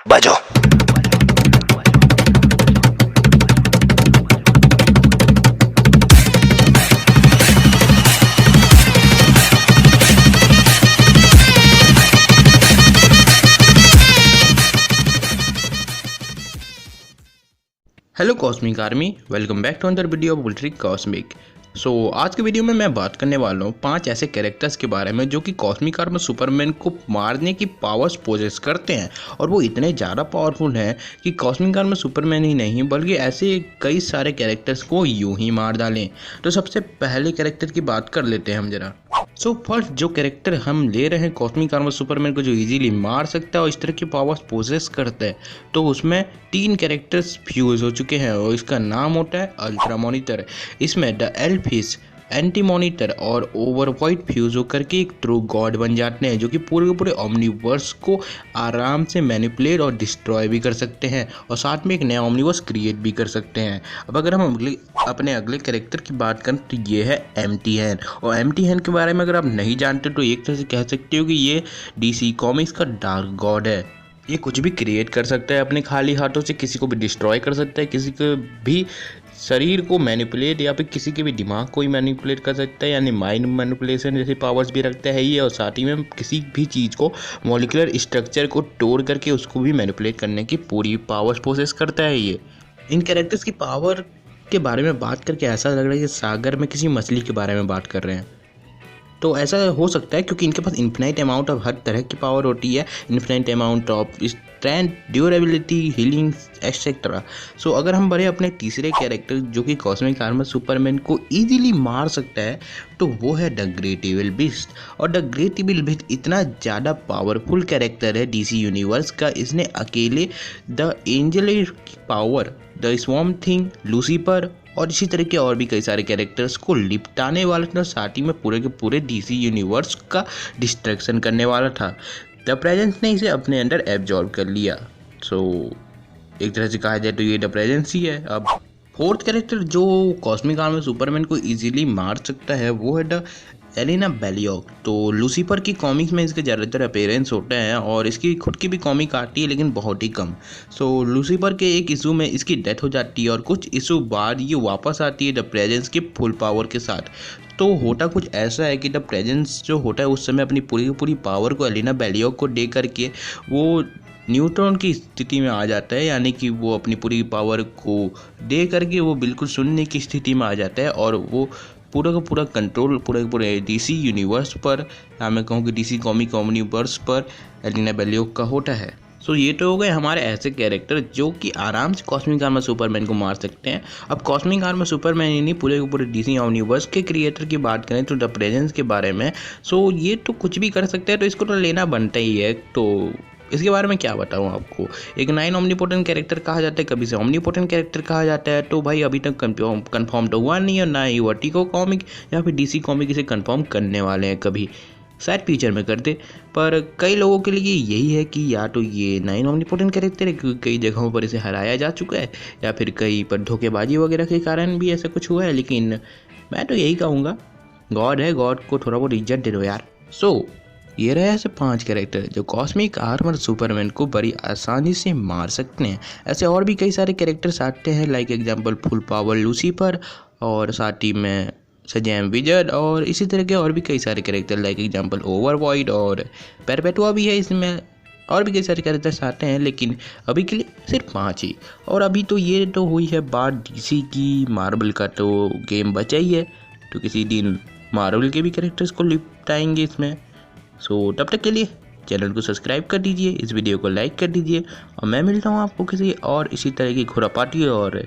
बजो। Hello cosmic army, welcome back to another video of bulltrick cosmic. आज के video में मैं बात करने वाला हूँ 5 ऐसे कैरेक्टर्स के बारे में जो कि कॉस्मिक आर्मर सुपरमैन को मारने की पावर्स पोजेस करते हैं और वो इतने ज़्यादा पावरफुल हैं कि कॉस्मिक आर्मर सुपरमैन ही नहीं बल्कि ऐसे कई सारे कैरेक्टर्स को यूं ही मार डालें। तो सबसे पहले कैरेक्टर की बात कर लेते हैं हम जरा। फर्स्ट जो कैरेक्टर हम ले रहे हैं कॉस्मिक आर्मर सुपरमैन को जो इजीली मार सकता है और इस तरह की पावर्स पोजेस करता है, तो उसमें 3 कैरेक्टर्स फ्यूज हो चुके हैं और इसका नाम होता है अल्ट्रा मॉनिटर। इसमें द एल्फिस, एंटी मॉनिटर और ओवरवाइट फ्यूज होकर के एक ट्रू गॉड बन जाते हैं जो कि पूरे के पूरे ओमनीवर्स को आराम से मैनिपुलेट और डिस्ट्रॉय भी कर सकते हैं और साथ में एक नया ओमनीवर्स क्रिएट भी कर सकते हैं। अब अगर हम अपने अगले कैरेक्टर की बात करें तो ये है एम्प्टी हैंड। और एम्प्टी हैंड के बारे में अगर आप नहीं जानते तो एक तरह से कह सकते हो कि ये डीसी कॉमिक्स का डार्क गॉड है। ये कुछ भी क्रिएट कर सकता है अपने खाली हाथों से, किसी को भी डिस्ट्रॉय कर सकता है, किसी के भी शरीर को मैनिपुलेट या फिर किसी के भी दिमाग को ही मैनिपुलेट कर सकता है, यानी माइंड मैनिपुलेशन जैसे पावर्स भी रखता है ये। और साथ ही में किसी भी चीज़ को मॉलिक्यूलर स्ट्रक्चर को तोड़ करके उसको भी मैनिपुलेट करने की पूरी पावर्स पोसेस करता है ये। इन कैरेक्टर्स की पावर के बारे में बात करके ऐसा लग रहा है कि सागर में किसी मछली के बारे में बात कर रहे हैं। तो ऐसा हो सकता है क्योंकि इनके पास इन्फिनाइट अमाउंट ऑफ हर तरह की पावर होती है, infinite amount of strength, durability, healing etcetera. अगर हम बढ़े अपने तीसरे कैरेक्टर जो कि कॉस्मिक आर्मर सुपरमैन को इजीली मार सकता है तो वो है द ग्रेट इविल बीस्ट। और द ग्रेट इविल बीस्ट इतना ज़्यादा पावरफुल कैरेक्टर है डीसी यूनिवर्स का, इसने अकेले द एंजल की power, the swarm thing, Lucifer और इसी तरह के और भी कई सारे कैरेक्टर्स को लिपटाने वाला था, साथ ही में पूरे के पूरे डीसी यूनिवर्स का डिस्ट्रक्शन करने वाला था। द प्रेजेंस ने इसे अपने अंदर एब्जॉर्ब कर लिया। एक तरह से कहा जाए तो ये द प्रेजेंस ही है। अब फोर्थ कैरेक्टर जो कॉस्मिक आर्मर सुपरमैन को इजीली मार सकता है वो है द एलिना बेलियोक। तो लूसीफर की कॉमिक्स में इसके ज़्यादातर अपेयरेंस होते हैं और इसकी खुद की भी कॉमिक आती है लेकिन बहुत ही कम। लूसीफर के एक इशू में इसकी डेथ हो जाती है और कुछ इशू बाद ये वापस आती है द प्रेजेंस के फुल पावर के साथ। तो होता कुछ ऐसा है कि द प्रेजेंस जो होता है उस समय अपनी पूरी की पूरी पावर को एलिना बेलियोक को दे करके वो न्यूट्रॉन की स्थिति में आ जाता है, यानी कि वो अपनी पूरी पावर को दे करके वो बिल्कुल शून्य की स्थिति में आ जाता है और वो पूरा का पूरा कंट्रोल पूरे डीसी यूनिवर्स पर, या मैं कहूँ कि डीसी कॉमिक यूनिवर्स पर एलिना बेलियोक का होता है। ये तो हो गए हमारे ऐसे कैरेक्टर जो कि आराम से कॉस्मिक आर्मर सुपरमैन को मार सकते हैं। अब कॉस्मिक आर्मर सुपरमैन ही नहीं, पूरे के पूरे डीसी यूनिवर्स के क्रिएटर की बात करें तो द प्रेजेंस के बारे में, ये तो कुछ भी कर सकते हैं तो इसको तो लेना बनता ही है। तो इसके बारे में क्या बताऊँ आपको, एक 9 ओमनीपोटेंट कैरेक्टर कहा जाता है, कभी से ओमनीपोटेंट कैरेक्टर कहा जाता है। तो भाई अभी तक कंफर्म तो हुआ नहीं है, ना ही वर्टिगो कॉमिक या फिर डीसी कॉमिक इसे कंफर्म करने वाले हैं, कभी शायद फ्यूचर में करते। पर कई लोगों के लिए यही है कि या तो ये 9 ओमनीपोटेंट कैरेक्टर है क्योंकि कई जगहों पर इसे हराया जा चुका है, या फिर कई पर धोखेबाजी वगैरह के कारण भी ऐसा कुछ हुआ है। लेकिन मैं तो यही कहूँगा, गॉड है, गॉड को थोड़ा बहुत इज्जत दे दो यार। ये रहे ऐसे 5 कैरेक्टर जो कॉस्मिक आर्मर सुपरमैन को बड़ी आसानी से मार सकते हैं। ऐसे और भी कई सारे कैरेक्टर्स आते हैं, like example full power Lucifer और साथ ही में शज़ैम विज़र्ड और इसी तरह के और भी कई सारे कैरेक्टर, लाइक एग्जांपल ओवरवॉइड और परपेटुआ भी है इसमें, और भी कई सारे कैरेक्टर्स आते हैं। लेकिन अभी के लिए सिर्फ 5 ही। और अभी तो ये तो हुई है बात डीसी की, मार्वल का तो गेम बचा ही है, तो किसी दिन मार्वल के भी कैरेक्टर्स को लिपटाएंगे इसमें। तब तक के लिए चैनल को सब्सक्राइब कर दीजिए, इस वीडियो को लाइक कर दीजिए और मैं मिलता हूँ आपको किसी और इसी तरह की खुरापाती और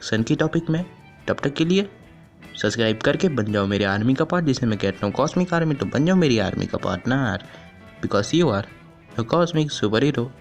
सन की टॉपिक में। तब तक के लिए सब्सक्राइब करके बन जाओ मेरे आर्मी का पार्ट, जिसे मैं कहता हूँ कॉस्मिक आर्मी। तो बन जाओ मेरी आर्मी का partner, because you are a cosmic super hero.